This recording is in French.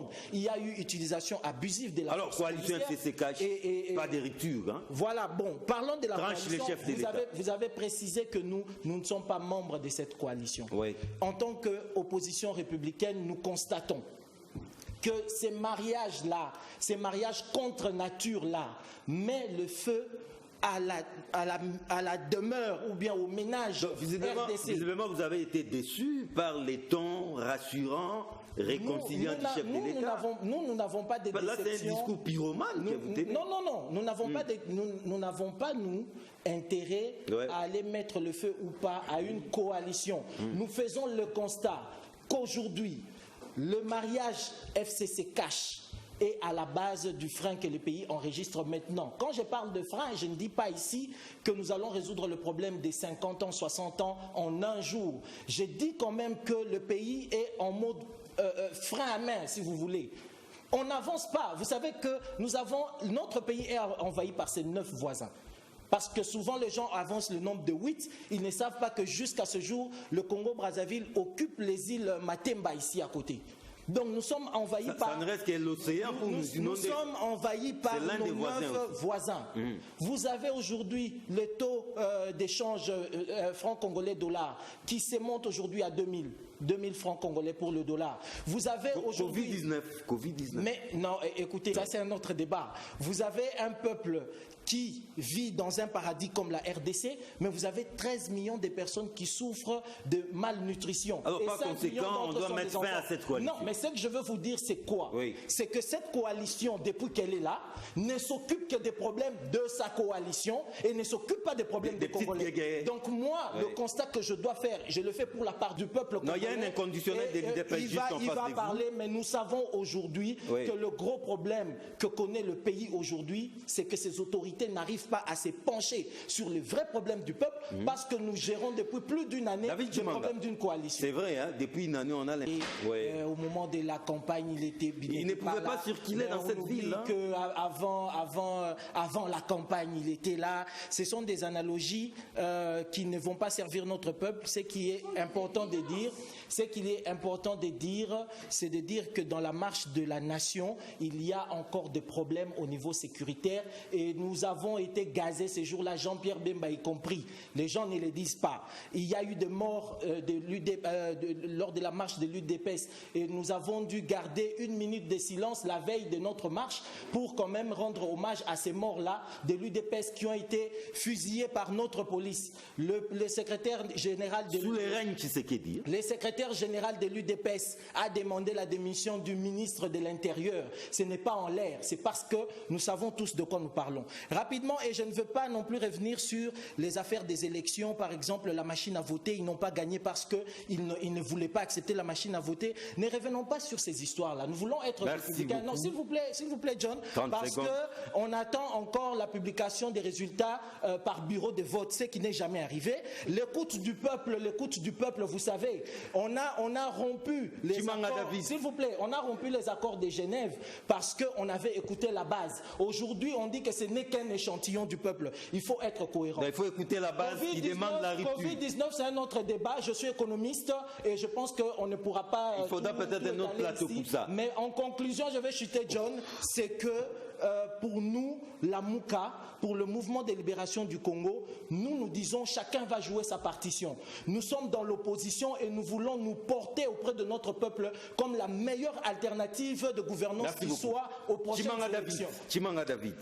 monde. Il y a eu utilisation abusive de la Alors, coalition FCC cache, pas de rupture. Hein? Voilà, bon, parlons de la coalition. Vous avez précisé que nous ne sommes pas membres de cette coalition. Oui. En tant qu'opposition républicaine, nous constatons que ces mariages-là, ces mariages contre nature-là, mettent le feu à la demeure ou bien au ménage RDC. Visiblement, vous avez été déçu par les tons rassurants, réconciliants du chef de l'État. Nous n'avons pas de déception. Là, c'est un discours pyromane que vous tenez. Non, nous n'avons pas, nous, intérêt à aller mettre le feu ou pas à une coalition. Nous faisons le constat qu'aujourd'hui, le mariage FCC cache est à la base du frein que le pays enregistre maintenant. Quand je parle de frein, je ne dis pas ici que nous allons résoudre le problème des 50 ans, 60 ans en un jour. Je dis quand même que le pays est en mode frein à main, si vous voulez. On n'avance pas. Vous savez que notre pays est envahi par ses 9 voisins. Parce que souvent les gens avancent le nombre de 8, ils ne savent pas que jusqu'à ce jour, le Congo-Brazzaville occupe les îles Matemba ici à côté. Donc nous sommes envahis par... Ça ne reste que l'océan pour nous inonder. Nous sommes envahis par nos 9 voisins. Vous avez aujourd'hui le taux d'échange francs congolais dollar qui se monte aujourd'hui à 2000 francs congolais pour le dollar. Vous avez aujourd'hui... Covid-19. Mais non, écoutez, ça c'est un autre débat. Vous avez un peuple qui vit dans un paradis comme la RDC, mais vous avez 13 millions de personnes qui souffrent de malnutrition. Alors, par conséquent, on doit mettre fin à cette coalition. Non, mais ce que je veux vous dire, c'est quoi? Oui. C'est que cette coalition, depuis qu'elle est là, ne s'occupe que des problèmes de sa coalition et ne s'occupe pas des problèmes des Congolais. Donc moi, le constat que je dois faire, je le fais pour la part du peuple congolais. Non, il y a un inconditionnel des juste en face de vous. Il va parler, mais nous savons aujourd'hui que le gros problème que connaît le pays aujourd'hui, c'est que ces autorités n'arrivent pas à se pencher sur les vrais problèmes du peuple parce que nous gérons depuis plus d'une année le problème d'une coalition. C'est vrai, hein, depuis une année on a... Au moment de la campagne, il ne pouvait pas circuler dans cette ville. Avant la campagne, il était là. Ce sont des analogies qui ne vont pas servir notre peuple. Ce qui est important de dire, c'est de dire que dans la marche de la nation, il y a encore des problèmes au niveau sécuritaire et nous avons été gazés ces jours-là, Jean-Pierre Bemba y compris. Les gens ne le disent pas. Il y a eu des morts lors de la marche de l'UDPS et nous avons dû garder 1 minute de silence la veille de notre marche pour quand même rendre hommage à ces morts-là de l'UDPS qui ont été fusillés par notre police. Le secrétaire général de sous les règnes Tshisekedi. Le secrétaire général de l'UDPS a demandé la démission du ministre de l'Intérieur. Ce n'est pas en l'air, c'est parce que nous savons tous de quoi nous parlons. Rapidement, et je ne veux pas non plus revenir sur les affaires des élections, par exemple la machine à voter, ils n'ont pas gagné parce qu'ils ne voulaient pas accepter la machine à voter. Ne revenons pas sur ces histoires-là. Nous voulons être républicains. Non, s'il vous plaît, John, parce qu'on attend encore la publication des résultats par bureau de vote, ce qui n'est jamais arrivé. L'écoute du peuple, vous savez, on a rompu les accords, s'il vous plaît, on a rompu les accords de Genève parce qu'on avait écouté la base. Aujourd'hui, on dit que ce n'est qu'un échantillon du peuple. Il faut être cohérent. Il faut écouter la base qui demande la rupture. Covid-19, c'est un autre débat. Je suis économiste et je pense qu'on ne pourra pas... Il faudra peut-être un autre plateau pour ça. Mais en conclusion, je vais chuter, John, c'est que pour nous, la Mouka, pour le mouvement de libération du Congo, nous disons chacun va jouer sa partition. Nous sommes dans l'opposition et nous voulons nous porter auprès de notre peuple comme la meilleure alternative de gouvernance qui soit aux prochaines élections. Chimanga David.